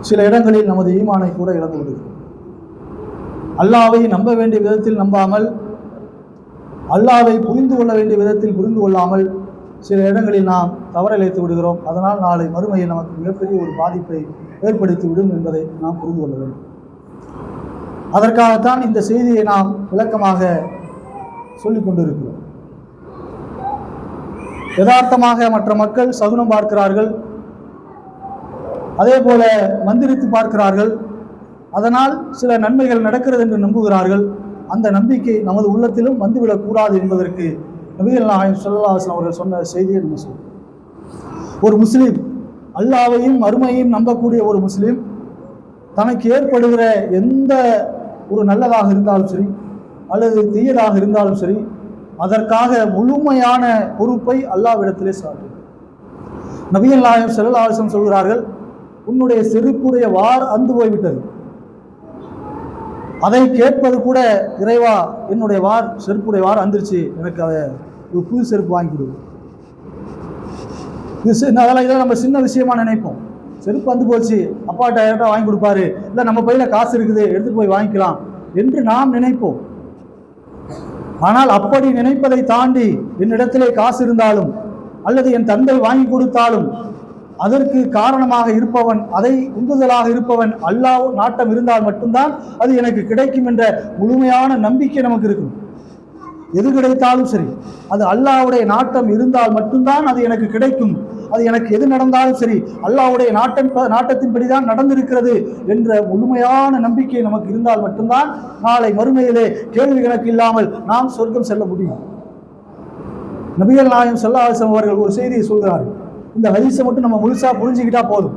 சில இடங்களில் நமது ஈமானை கூட இழந்து விடுகிறோம். அல்லாஹ்வை நம்ப வேண்டிய விதத்தில் நம்பாமல், அல்லாஹ்வை புரிந்து கொள்ள வேண்டிய விதத்தில் புரிந்து கொள்ளாமல் சில இடங்களில் நாம் தவறிழைத்து விடுகிறோம். அதனால் நாளை மறுமையில் நமக்கு மிகப்பெரிய ஒரு பாதிப்பை ஏற்படுத்திவிடும் என்பதை நாம் புரிந்து கொள்ள வேண்டும். அதற்காகத்தான் இந்த செய்தியை நாம் விளக்கமாக சொல்லிக் கொண்டிருக்கிறோம். யதார்த்தமாக மற்ற மக்கள் சகுனம் பார்க்கிறார்கள், அதே போல மந்திரித்து பார்க்கிறார்கள், அதனால் சில நன்மைகள் நடக்கிறது என்று நம்புகிறார்கள். அந்த நம்பிக்கை நமது உள்ளத்திலும் வந்துவிடக்கூடாது என்பதற்கு நபிகள் நாயகம் ஸல்லல்லாஹு அலைஹி வஸல்லம் அவர்கள் சொன்ன செய்தியை நம்ம சொல்றோம். ஒரு முஸ்லீம், அல்லாஹ்வையும் மறுமையையும் நம்பக்கூடிய ஒரு முஸ்லீம், தனக்கு ஏற்படுகிற எந்த ஒரு நல்லதாக இருந்தாலும் சரி அல்லது தீயதாக இருந்தாலும் சரி, அதற்காக முழுமையான பொறுப்பை அல்லாஹ்விடத்திலே சாட்டுகிறார். நபிகள் நாயகம் ஸல்லல்லாஹு அலைஹி வஸல்லம் சொல்கிறார்கள், உன்னுடைய செருப்புடைய வார் அந்து போய்விட்டது. அதை கேட்பது கூட, இறைவா என்னுடைய செருப்புடைய வார் அந்துருச்சு, எனக்கு அதை ஒரு புது செருப்பு வாங்கி கொடு. அதெல்லாம் இதெல்லாம் நம்ம சின்ன விஷயமா நினைப்போம். செருப்பு வந்து போச்சு, அப்பா டைரக்டாக வாங்கி கொடுப்பாரு, இல்லை நம்ம பையில காசு இருக்குது எடுத்துட்டு போய் வாங்கிக்கலாம் என்று நாம் நினைப்போம். ஆனால் அப்படி நினைப்பதை தாண்டி என்னிடத்திலே காசு இருந்தாலும் அல்லது என் தந்தை வாங்கி கொடுத்தாலும் அதற்கு காரணமாக இருப்பவன், அதை உந்துதலாக இருப்பவன் அல்லாஹ் நாட்டம் இருந்தால் மட்டும்தான் அது எனக்கு கிடைக்கும் என்ற முழுமையான நம்பிக்கை நமக்கு இருக்கும். எது கிடைத்தாலும் சரி, அது அல்லாஹ்வுடைய நாட்டம் இருந்தால் மட்டும்தான் அது எனக்கு கிடைக்கும். அது எனக்கு எது நடந்தாலும் சரி அல்லாஹ்வுடைய நாட்டத்தின்படிதான் நடந்திருக்கிறது என்ற முழுமையான நம்பிக்கை நமக்கு இருந்தால் மட்டும்தான் நாளை மறுமையிலே கேள்வி கணக்கு இல்லாமல் நாம் சொர்க்கம் செல்ல முடியும். நபிகள் நாயகம் ஸல்லல்லாஹு அலைஹி வஸல்லம் அவர்கள் ஒரு செய்தியை சொல்கிறார்கள். இந்த ஹதீஸை மட்டும் நம்ம முழுசா புரிஞ்சுக்கிட்டா போதும்.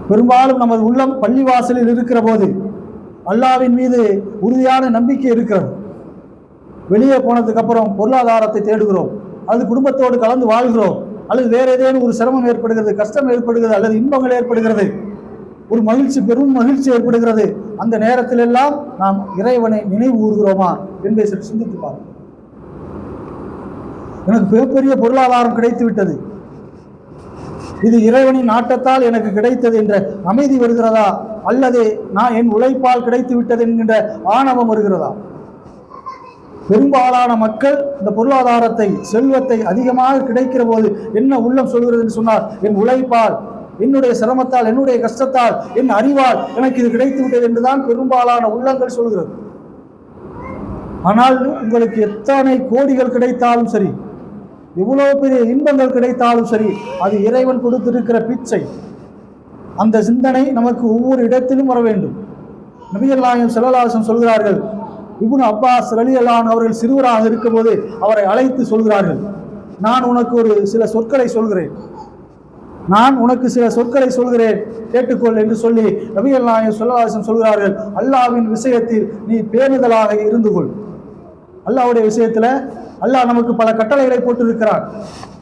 பெரும்பாலும் நமது உள்ளம் பள்ளிவாசலில் இருக்கிற போது அல்லாஹ்வின் மீது உறுதியான நம்பிக்கை இருக்கிறது. வெளியே போனதுக்கு அப்புறம் பொருளாதாரத்தை தேடுகிறோம், அல்லது குடும்பத்தோடு கலந்து வாழ்கிறோம், அல்லது வேற ஏதேனும் ஒரு சிரமம் ஏற்படுகிறது, கஷ்டம் ஏற்படுகிறது, அல்லது இன்பங்கள் ஏற்படுகிறது, ஒரு பெரும் மகிழ்ச்சி ஏற்படுகிறது. அந்த நேரத்தில் எல்லாம் நாம் இறைவனை நினைவு கூறுகிறோமா என்பதை சிந்தித்து பார்ப்போம். எனக்கு மிகப்பெரிய பொருளாதாரம் கிடைத்து விட்டது, இது இறைவனின் நாட்டத்தால் எனக்கு கிடைத்தது என்ற அமைதி வருகிறதா, அல்லது நான் என் உழைப்பால் கிடைத்து விட்டது என்கின்ற ஆணவம் வருகிறதா? பெரும்பாலான மக்கள் இந்த பொருளாதாரத்தை, செல்வத்தை அதிகமாக கிடைக்கிற போது என்ன உள்ளம் சொல்கிறது என்று சொன்னால், என் உழைப்பால், என்னுடைய சிரமத்தால், என்னுடைய கஷ்டத்தால், என் அறிவால் எனக்கு இது கிடைத்து விட்டது என்றுதான் பெரும்பாலான உள்ளங்கள் சொல்கிறது. ஆனால் உங்களுக்கு எத்தனை கோடிகள் கிடைத்தாலும் சரி, எவ்வளவு பெரிய இன்பங்கள் கிடைத்தாலும் சரி, அது இறைவன் கொடுத்திருக்கிற பிச்சை. அந்த சிந்தனை நமக்கு ஒவ்வொரு இடத்திலும் வர வேண்டும். நபிகள் நாயகம் ஸல்லல்லாஹு அலைஹி வஸல்லம் சொல்கிறார்கள், இப்னு அப்பாஸ் ரலியல்லாஹு அன்ஹு அவர்கள் சிறுவராக இருக்கும்போது அவரை அழைத்து சொல்கிறார்கள், நான் உனக்கு சில சொற்களை சொல்கிறேன், கேட்டுக்கொள் என்று சொல்லி நபிகள் நாயகம் ஸல்லல்லாஹு அலைஹி வஸல்லம் சொல்கிறார்கள், அல்லாஹ்வின் விஷயத்தில் நீ பேணுதலாக இருந்து கொள். அல்லாஹ்வுடைய விஷயத்துல அல்லாஹ் நமக்கு பல கட்டளைகளை போட்டிருக்கிறான்,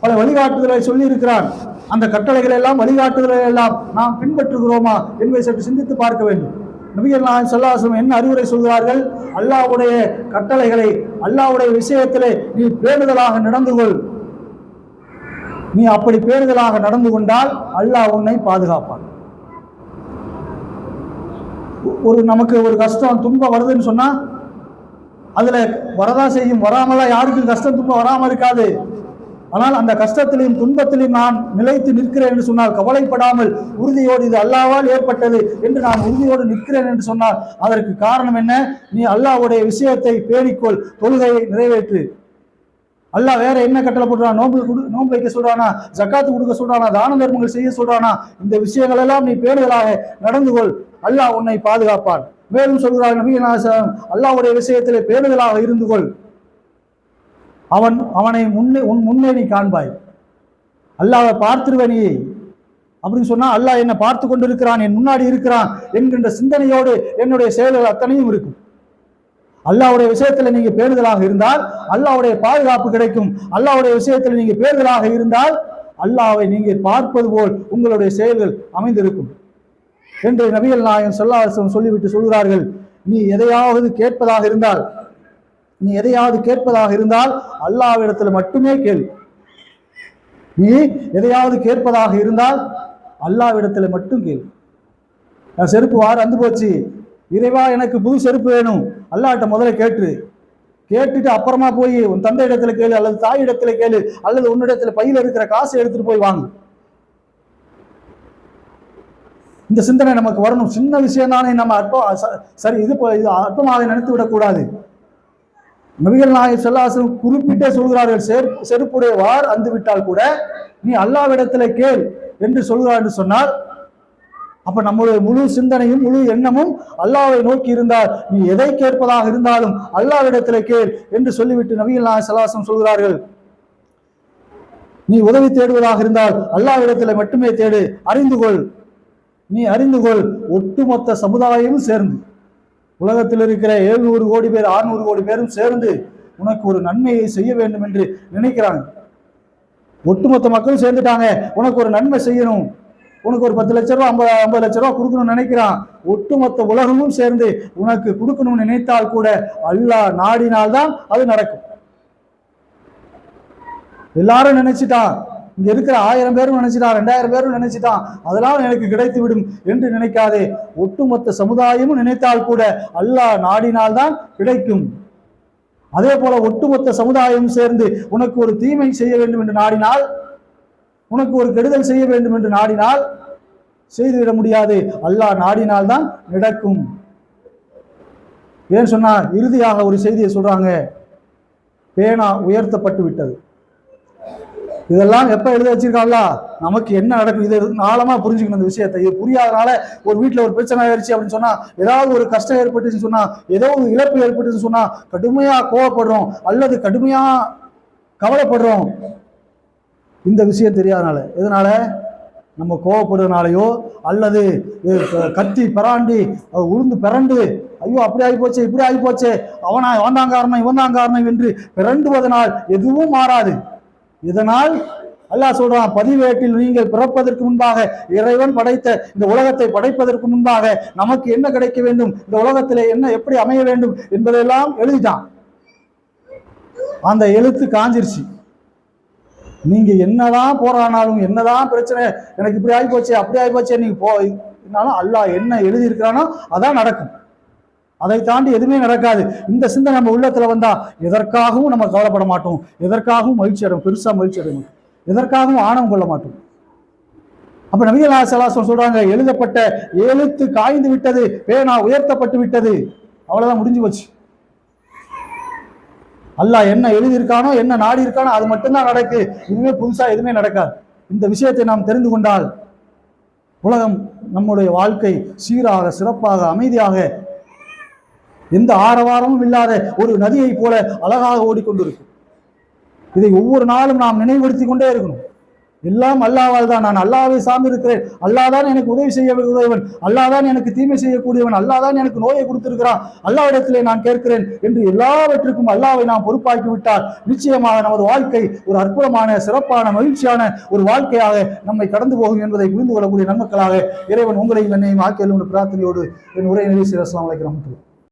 பல வழிகாட்டுதலை சொல்லி இருக்கிறான். அந்த கட்டளைகள் எல்லாம், வழிகாட்டுதலை எல்லாம் நாம் பின்பற்றுகிறோமா என்பதை சற்று சிந்தித்து பார்க்க வேண்டும். நபிகள் நாயகம் ஸல்லல்லாஹு அலைஹி வஸல்லம் என்ன அறிவுரை சொல்கிறார்கள்? அல்லாஹ்வுடைய கட்டளைகளை, அல்லாஹ்வுடைய விஷயத்திலே நீ பேணுதலாக நடந்து கொள். நீ அப்படி பேணுதலாக நடந்து கொண்டால் அல்லாஹ் உன்னை பாதுகாப்பான். நமக்கு ஒரு கஷ்டம், துன்பம் வருதுன்னு சொன்னா அதுல வரதான் செய்யும், வராமலாம் யாருக்கும் கஷ்டம் துன்பம் வராமல் இருக்காது. ஆனால் அந்த கஷ்டத்திலையும் துன்பத்திலையும் நான் நிலைத்து நிற்கிறேன் என்று சொன்னால், கவலைப்படாமல் உறுதியோடு இது அல்லாஹ்வால் ஏற்பட்டது என்று நான் உறுதியோடு நிற்கிறேன் என்று சொன்னால், அதற்கு காரணம் என்ன? நீ அல்லாஹ்வுடைய விஷயத்தை பேணிக்கொள், தொழுகையை நிறைவேற்று. அல்லாஹ் வேற என்ன கட்டளை போடுறான்? நோன்பு வைக்க சொல்றானா, ஜக்காத்து கொடுக்க சொல்றானா, தான தர்மங்கள் செய்ய சொல்றானா? இந்த விஷயங்கள் எல்லாம் நீ பேணுதலாக நடந்து கொள், அல்லாஹ் உன்னை பாதுகாப்பான். மேலும் சொல்கிறார் நபிகள் நாயகம், அல்லாஹ்வுடைய விஷயத்திலே பேணுதலாக இருந்து கொள், அவனை உன் முன்னே நீ காண்பாய், அல்லாஹ்வை பார்த்திருவ நீ. அப்படின்னு சொன்னா அல்லாஹ் என்னை பார்த்து கொண்டிருக்கிறான், என் முன்னாடி இருக்கிறான் என்கின்ற சிந்தனையோடு என்னுடைய செயல்கள் அத்தனையும் இருக்கும். அல்லாஹ்வுடைய விஷயத்துல நீங்க பேணுதலாக இருந்தால் அல்லாஹ்வுடைய பாதுகாப்பு கிடைக்கும். அல்லாஹ்வுடைய விஷயத்துல நீங்க பேணுதலாக இருந்தால் அல்லாஹ்வை நீங்க பார்ப்பது போல் உங்களுடைய செயல்கள் அமைந்திருக்கும் என்று நபிகள் நாயகம் ஸல்லல்லாஹு அலைஹி வஸல்லம் சொல்லிவிட்டு சொல்கிறார்கள், நீ எதையாவது கேட்பதாக இருந்தால் அல்லாஹ்விடத்தில் மட்டுமே கேள். நீ எதையாவது கேட்பதாக இருந்தால் அல்லாஹ்விடத்தில் மட்டும் கேள். செருப்பு வார் அந்து போச்சு, இறைவா எனக்கு புது செருப்பு வேணும், அல்லாஹ்ட்ட முதல்ல கேட்டுட்டு அப்புறமா போய் உன் தந்தை இடத்துல கேளு, அல்லது தாய் இடத்துல கேளு, அல்லது உன்னிடத்துல பையில இருக்கிற காசை எடுத்துட்டு போய் வாங்கு. இந்த சிந்தனை நமக்கு வரணும். சின்ன விஷயம் தானே, நம்ம இது அற்பமாக நினைத்து விடக்கூடாது. நபிகள் நாயகம் ஸல்லல்லாஹு அலைஹி வஸல்லம் குறிப்பிட்டே சொல்கிறார்கள், செருப்புடைய வார் அந்து விட்டால் கூட நீ அல்லாஹ்விடத்துல கேள் என்று சொல்கிறார் என்று சொன்னால், அப்ப நம்முடைய முழு சிந்தனையும் முழு எண்ணமும் அல்லாஹ்வை நோக்கி இருந்தால் நீ எதை கேட்பதாக இருந்தாலும் அல்லாஹ்விடத்துல கேள் என்று சொல்லிவிட்டு நபிகள் நாயகம் ஸல்லல்லாஹு அலைஹி வஸல்லம் சொல்கிறார்கள், நீ உதவி தேடுவதாக இருந்தால் அல்லாஹ்விடத்துல மட்டுமே தேடு. அறிந்து கொள் ஒட்டுமொத்த சமுதாயமும் சேர்ந்து, உலகத்தில் இருக்கிற 700 கோடி பேர் 600 கோடி பேரும் சேர்ந்து உனக்கு ஒரு நன்மையை செய்ய வேண்டும் என்று நினைக்கிறாங்க. ஒட்டுமொத்த மக்களும் சேர்ந்துட்டாங்க, உனக்கு ஒரு நன்மை செய்யணும், உனக்கு ஒரு 10 லட்ச ரூபா 50 லட்ச ரூபா கொடுக்கணும்னு நினைக்கிறான். ஒட்டுமொத்த உலகமும் சேர்ந்து உனக்கு கொடுக்கணும்னு நினைத்தால் கூட அல்லாஹ் நாடினால்தான் அது நடக்கும். எல்லாரும் நினைச்சிட்டான், இங்க இருக்கிற 1000 பேரும் நினைச்சிட்டான், 2000 பேரும் நினைச்சிட்டான், அதெல்லாம் எனக்கு கிடைத்து விடும் என்று நினைக்காதே. ஒட்டுமொத்த சமுதாயமும் நினைத்தால் கூட அல்லாஹ் நாடினால்தான் கிடைக்கும். அதே போல ஒட்டுமொத்த சமுதாயம் சேர்ந்து உனக்கு ஒரு தீமை செய்ய வேண்டும் என்று நாடினால், உனக்கு ஒரு கெடுதல் செய்ய வேண்டும் என்று நாடினால் செய்துவிட முடியாது. அல்லாஹ் நாடினால்தான் நடக்கும். ஏன் சொன்னா, இறுதியாக ஒரு செய்தியை சொல்றாங்க, பேனா உயர்த்தப்பட்டு விட்டது. இதெல்லாம் எப்ப எழுத வச்சிருக்காங்களா, நமக்கு என்ன நடக்கும் இதை ஆழமா புரிஞ்சுக்கணும். இந்த விஷயத்தை இது புரியாதனால ஒரு வீட்டுல ஒரு பிரச்சனை ஆயிடுச்சு அப்படின்னு சொன்னா, ஏதாவது ஒரு கஷ்டம் ஏற்பட்டுச்சுன்னு சொன்னா, ஏதோ ஒரு இழப்பு ஏற்பட்டுச்சுன்னு சொன்னா கடுமையா கோவப்படுறோம் அல்லது கடுமையா கவலைப்படுறோம். இந்த விஷயம் தெரியாதனால, எதனால நம்ம கோவப்படுறதுனாலையோ அல்லது கத்தி பராண்டி உளுந்து பிறண்டு ஐயோ அப்படி ஆகி போச்சு இப்படி ஆகி போச்சு, அவன் தான் காரணம் இவன் தான் காரணம் என்று பிறண்டுவதனால் எதுவும் மாறாது. இதனால் அல்லாஹ் சொல்றான், பதிவேட்டில் நீங்கள் பிறப்பதற்கு முன்பாக இறைவன் படைத்த இந்த உலகத்தை படைப்பதற்கு முன்பாக நமக்கு என்ன கிடைக்க வேண்டும், இந்த உலகத்திலே என்ன எப்படி அமைய வேண்டும் என்பதெல்லாம் எழுதிட்டான். அந்த எழுத்து காஞ்சிருச்சு. நீங்க என்னதான் போராடினாலும் என்னதான் பிரச்சனை, எனக்கு இப்படி ஆகி போச்சு அப்படி ஆகி போச்சு நீங்க போனாலும் அல்லாஹ் என்ன எழுதி இருக்கிறானோ அதான் நடக்கும். அதை தாண்டி எதுவுமே நடக்காது. இந்த சிந்தனை நம்ம உள்ளத்துல வந்தா எதற்காகவும் நம்ம கவலைப்பட மாட்டோம், எதற்காகவும் பெருசா மகிழ்ச்சி அடையும், எதற்காகவும் ஆணவம் கொள்ள மாட்டோம். அப்ப நபிகள் நாயகம் ஸல்லல்லாஹு அலைஹி வஸல்லம் சொல்றாங்க, எழுதப்பட்ட எழுத்து காய்ந்து விட்டது, பேனா உயர்த்தப்பட்டு விட்டது, அவ்வளவுதான் முடிஞ்சு போச்சு. அல்லாஹ் என்ன எழுதியிருக்கானோ என்ன நாடி இருக்கானோ அது மட்டும்தான் நடக்கு. இனிமே புதுசா எதுவுமே நடக்காது. இந்த விஷயத்தை நாம் தெரிந்து கொண்டால் உலகம், நம்முடைய வாழ்க்கை சீராக சிறப்பாக அமைதியாக எந்த ஆரவாரமும் இல்லாத ஒரு நதியை போல அழகாக ஓடிக்கொண்டிருக்கும். இதை ஒவ்வொரு நாளும் நாம் நினைவுபடுத்தி கொண்டே இருக்கணும். எல்லாம் அல்லாஹ்வால் தான், நான் அல்லாஹ்வை சார்ந்து இருக்கிறேன், அல்லாஹ் தான் எனக்கு உதவி செய்யக்கூடியவன், அல்லாஹ் தான் எனக்கு தீமை செய்யக்கூடியவன், அல்லாஹ் தான் எனக்கு நோயை கொடுத்திருக்கிறான், அல்லாஹ்விடத்திலே நான் கேட்கிறேன் என்று எல்லாவற்றுக்கும் அல்லாஹ்வை நாம் பொறுப்பாக்கி விட்டால் நிச்சயமாக நமது வாழ்க்கை ஒரு அற்புதமான சிறப்பான மகிழ்ச்சியான ஒரு வாழ்க்கையாக நம்மை கடந்து போகும் என்பதை புரிந்து கொள்ளக்கூடிய நன்மக்களாக இறைவன் உங்களையும் என்னையும் ஆக்கியலும் பிரார்த்தனையோடு என் உரையை நிறைவு செய்ய. அஸ்ஸலாமு அலைக்கும்.